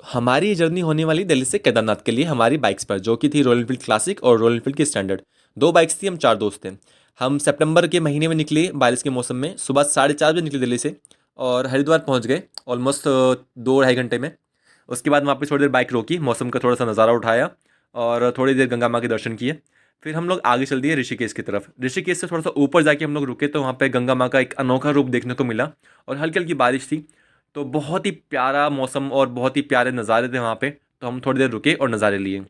हमारी ये जर्नी होने वाली दिल्ली से केदारनाथ के लिए हमारी बाइक्स पर, जो कि थी रॉयल एनफील्ड क्लासिक और रॉयल एनफील्ड की स्टैंडर्ड। दो बाइक्स थी, हम चार दोस्त थे। हम सितंबर के महीने में निकले, बारिश के मौसम में, सुबह 4:30 बजे निकले दिल्ली से और हरिद्वार पहुंच गए ऑलमोस्ट 2 ढाई घंटे में। उसके बाद वहाँ पे थोड़ी देर बाइक रोकी, मौसम का थोड़ा सा नज़ारा उठाया और थोड़ी देर गंगा माँ के दर्शन किए। फिर हम लोग आगे चल दिए ऋषिकेश की तरफ। ऋषिकेश से थोड़ा सा ऊपर जाके हम लोग रुके तो वहाँ पे गंगा माँ का एक अनोखा रूप देखने को मिला और हल्की हल्की बारिश थी। तो बहुत ही प्यारा मौसम और बहुत ही प्यारे नज़ारे थे वहाँ पे। तो हम थोड़ी देर रुके और नज़ारे लिए।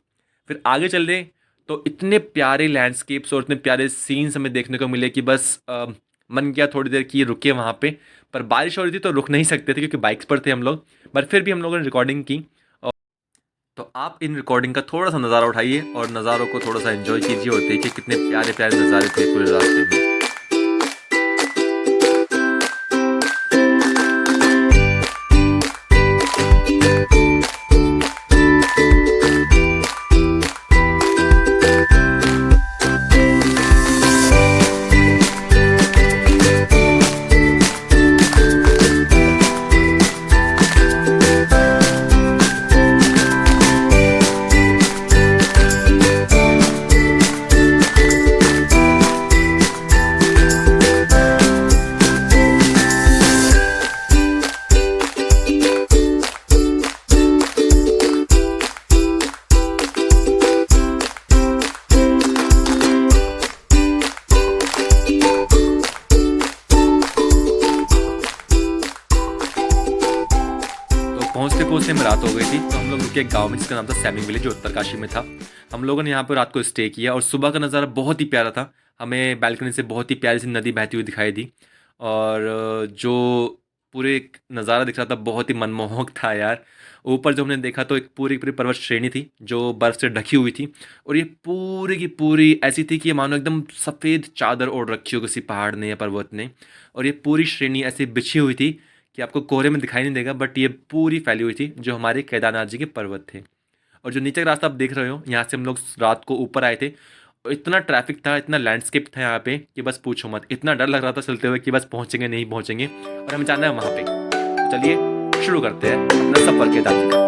फिर आगे चल रहे तो इतने प्यारे लैंडस्केप्स और इतने प्यारे सीन्स हमें देखने को मिले कि बस मन किया थोड़ी देर की रुके वहाँ पे। पर बारिश हो रही थी तो रुक नहीं सकते थे क्योंकि बाइक्स पर थे हम लोग। बट फिर भी हम लोगों ने रिकॉर्डिंग की। तो आप इन रिकॉर्डिंग का थोड़ा सा नज़ारा उठाइए और नज़ारों को थोड़ा सा एंजॉय कीजिए और देखिए कितने प्यारे प्यारे नज़ारे थे पूरे रास्ते में। तो पहुँचते पहुँचते में रात हो गई थी तो हम लोग रुके एक गाँव में जिसका नाम था सैमिंग विलेज, जो उत्तरकाशी में था। हम लोगों ने यहाँ पर रात को स्टे किया और सुबह का नज़ारा बहुत ही प्यारा था। हमें बैल्कनी से बहुत ही प्यारी सी नदी बहती हुई दिखाई दी और जो पूरे एक नज़ारा दिख रहा था बहुत ही मनमोहक था यार। ऊपर जो हमने देखा तो एक पूरी पूरी पर्वत श्रेणी थी जो बर्फ़ से ढकी हुई थी और ये पूरी की पूरी ऐसी थी कि ये मानो एकदम सफ़ेद चादर ओढ़ रखी हो किसी पहाड़ ने या पर्वत ने। और ये पूरी श्रेणी ऐसी बिछी हुई थी कि आपको कोहरे में दिखाई नहीं देगा, बट ये पूरी फैली हुई थी जो हमारे केदारनाथ जी के पर्वत थे। और जो नीचे का रास्ता आप देख रहे हो, यहाँ से हम लोग रात को ऊपर आए थे और इतना ट्रैफिक था, इतना लैंडस्केप था यहाँ पे कि बस पूछो मत। इतना डर लग रहा था चलते हुए कि बस पहुँचेंगे नहीं पहुँचेंगे और हमें जाना है वहाँ पे। तो चलिए शुरू करते हैं अपना सफ़र केदार जी का।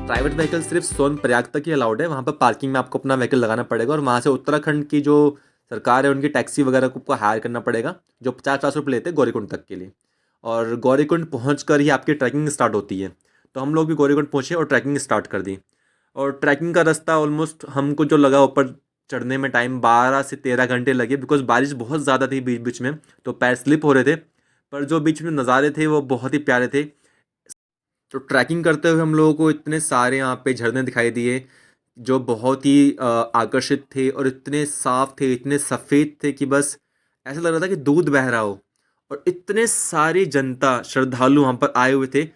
प्राइवेट व्हीकल सिर्फ सोन प्रयाग तक ही अलाउड है। वहाँ पर पार्किंग में आपको अपना व्हीकल लगाना पड़ेगा और वहाँ से उत्तराखंड की जो सरकार है उनकी टैक्सी वगैरह को आपको हायर करना पड़ेगा, जो 50-50 रुपये लेते हैं गौरीकुंड तक के लिए। और गौरीकुंड पहुँच कर ही आपकी ट्रैकिंग स्टार्ट होती है। तो हम लोग भी गौरीकुंड पहुँचे और ट्रैकिंग स्टार्ट कर दी। और ट्रैकिंग का रास्ता ऑलमोस्ट हमको जो लगा ऊपर चढ़ने में टाइम 12 से 13 घंटे लगे, बिकॉज बारिश बहुत ज़्यादा थी बीच बीच में, तो पैर स्लिप हो रहे थे। पर जो बीच में नज़ारे थे वो बहुत ही प्यारे थे। तो ट्रैकिंग करते हुए हम लोगों को इतने सारे यहाँ पे झरने दिखाई दिए जो बहुत ही आकर्षित थे और इतने साफ थे, इतने सफ़ेद थे कि बस ऐसा लग रहा था कि दूध बह रहा हो। और इतने सारी जनता श्रद्धालु वहाँ पर आए हुए थे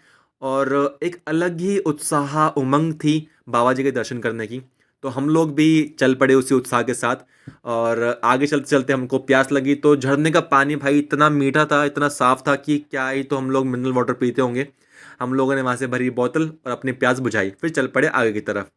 और एक अलग ही उत्साह उमंग थी बाबा जी के दर्शन करने की। तो हम लोग भी चल पड़े उसी उत्साह के साथ। और आगे चलते चलते हमको प्यास लगी तो झरने का पानी भाई इतना मीठा था, इतना साफ था कि क्या ही तो हम लोग मिनरल वाटर पीते होंगे। हम लोगों ने वहाँ से भरी बोतल और अपनी प्यास बुझाई, फिर चल पड़े आगे की तरफ।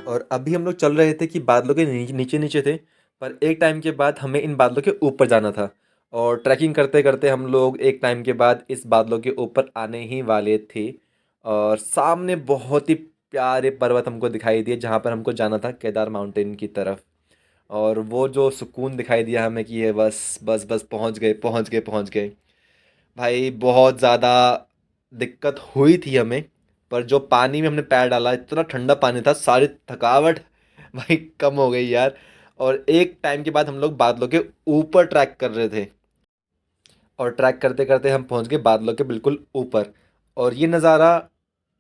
और अभी हम लोग चल रहे थे कि बादलों के नीचे नीचे थे, पर एक टाइम के बाद हमें इन बादलों के ऊपर जाना था। और ट्रैकिंग करते करते हम लोग एक टाइम के बाद इस बादलों के ऊपर आने ही वाले थे और सामने बहुत ही प्यारे पर्वत हमको दिखाई दिए जहाँ पर हमको जाना था केदार माउंटेन की तरफ। और वो जो सुकून दिखाई दिया हमें कि ये बस बस बस पहुँच गए पहुँच गए पहुँच गए। भाई बहुत ज़्यादा दिक्कत हुई थी हमें, पर जो पानी में हमने पैर डाला इतना ठंडा पानी था, सारी थकावट भाई कम हो गई यार। और एक टाइम के बाद हम लोग बादलों के ऊपर ट्रैक कर रहे थे, और ट्रैक करते करते हम पहुंच गए बादलों के बिल्कुल ऊपर। और ये नज़ारा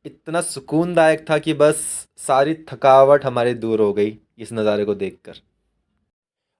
इतना सुकूनदायक था कि बस सारी थकावट हमारी दूर हो गई इस नज़ारे को देखकर।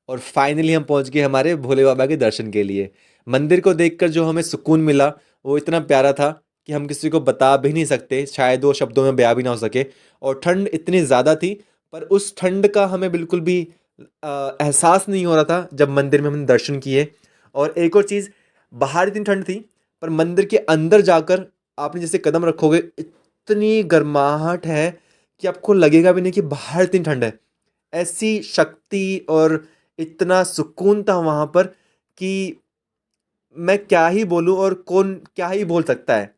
और फाइनली हम पहुंच गए हमारे भोले बाबा के दर्शन के लिए। मंदिर को देखकर जो हमें सुकून मिला वो इतना प्यारा था कि हम किसी को बता भी नहीं सकते, शायद वो शब्दों में बयां भी ना हो सके। और ठंड इतनी ज़्यादा थी, पर उस ठंड का हमें बिल्कुल भी एहसास नहीं हो रहा था जब मंदिर में हमने दर्शन किए। और एक और चीज़, बाहर इतनी ठंड थी, पर मंदिर के अंदर जाकर आपने जैसे कदम रखोगे इतनी गर्माहट है कि आपको लगेगा भी नहीं कि बाहर इतनी ठंड है। ऐसी शक्ति और इतना सुकून था वहाँ पर कि मैं क्या ही बोलूँ, और कौन क्या ही बोल सकता है।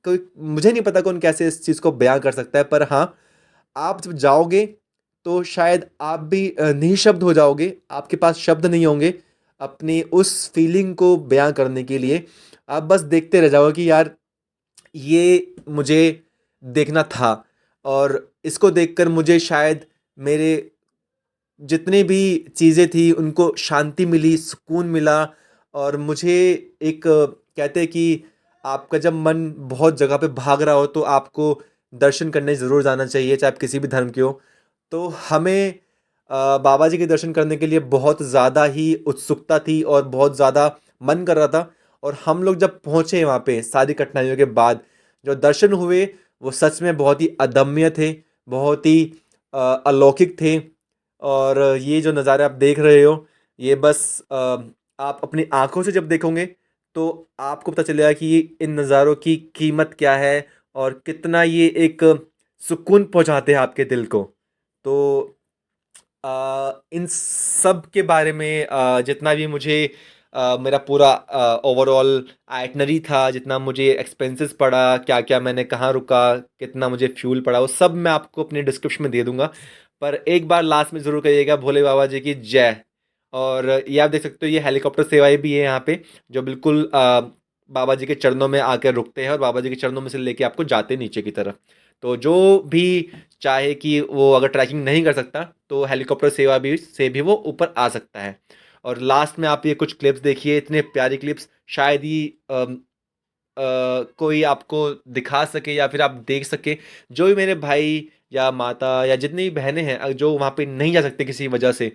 कोई, मुझे नहीं पता कौन कैसे इस चीज़ को बयां कर सकता है, पर हाँ, आप जब जाओगे तो शायद आप भी निःशब्द हो जाओगे, आपके पास शब्द नहीं होंगे अपनी उस फीलिंग को बयां करने के लिए। आप बस देखते रह जाओगे कि यार ये मुझे देखना था, और इसको देखकर मुझे शायद मेरे जितनी भी चीज़ें थी उनको शांति मिली, सुकून मिला। और मुझे एक कहते हैं कि आपका जब मन बहुत जगह पे भाग रहा हो तो आपको दर्शन करने ज़रूर जाना चाहिए, चाहे आप किसी भी धर्म के हो। तो हमें बाबा जी के दर्शन करने के लिए बहुत ज़्यादा ही उत्सुकता थी और बहुत ज़्यादा मन कर रहा था। और हम लोग जब पहुँचे वहाँ पे सारी कठिनाइयों के बाद, जो दर्शन हुए वो सच में बहुत ही अदम्य थे, बहुत ही अलौकिक थे। और ये जो नज़ारे आप देख रहे हो, ये बस आप अपनी आंखों से जब देखोगे तो आपको पता चलेगा कि इन नज़ारों की कीमत क्या है, और कितना ये एक सुकून पहुंचाते हैं आपके दिल को। तो इन सब के बारे में जितना भी मुझे मेरा पूरा ओवरऑल आइटनरी था, जितना मुझे एक्सपेंसेस पड़ा, क्या क्या मैंने कहाँ रुका, कितना मुझे फ्यूल पड़ा, वो सब मैं आपको अपने डिस्क्रिप्शन में दे दूंगा। पर एक बार लास्ट में ज़रूर कहिएगा भोले बाबा जी की जय। और ये आप देख सकते हो, ये हेलीकॉप्टर सेवाएं भी है यहाँ पे, जो बिल्कुल बाबा जी के चरणों में आकर रुकते हैं और बाबा जी के चरणों में से लेके आपको जाते हैं नीचे की तरफ। तो जो भी चाहे कि वो अगर ट्रैकिंग नहीं कर सकता तो हेलीकॉप्टर सेवा भी से भी वो ऊपर आ सकता है। और लास्ट में आप ये कुछ क्लिप्स देखिए, इतने प्यारी क्लिप्स शायद ही कोई आपको दिखा सके या फिर आप देख सके। जो भी मेरे भाई या माता या जितनी भी बहनें हैं जो वहाँ पे नहीं जा सकते किसी वजह से,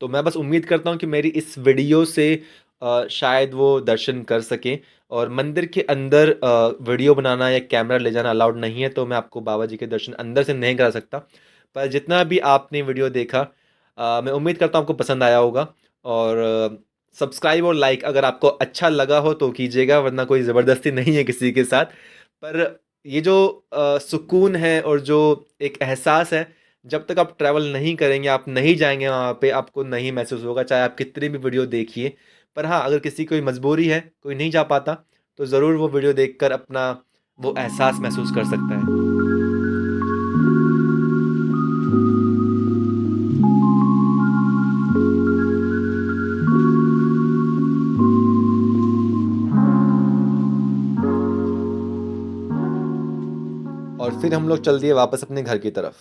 तो मैं बस उम्मीद करता हूँ कि मेरी इस वीडियो से शायद वो दर्शन कर सकें। और मंदिर के अंदर वीडियो बनाना या कैमरा ले जाना अलाउड नहीं है, तो मैं आपको बाबा जी के दर्शन अंदर से नहीं करा सकता। पर जितना भी आपने वीडियो देखा, मैं उम्मीद करता हूँ आपको पसंद आया होगा। और सब्सक्राइब और लाइक अगर आपको अच्छा लगा हो तो कीजिएगा, वरना कोई ज़बरदस्ती नहीं है किसी के साथ। पर ये जो सुकून है और जो एक एहसास है, जब तक आप ट्रैवल नहीं करेंगे, आप नहीं जाएंगे वहाँ पे, आपको नहीं महसूस होगा, चाहे आप कितनी भी वीडियो देखिए। पर हाँ, अगर किसी कोई मजबूरी है, कोई नहीं जा पाता, तो ज़रूर वो वीडियो देखकर अपना वो एहसास महसूस कर सकता है। और फिर हम लोग चल दिए वापस अपने घर की तरफ।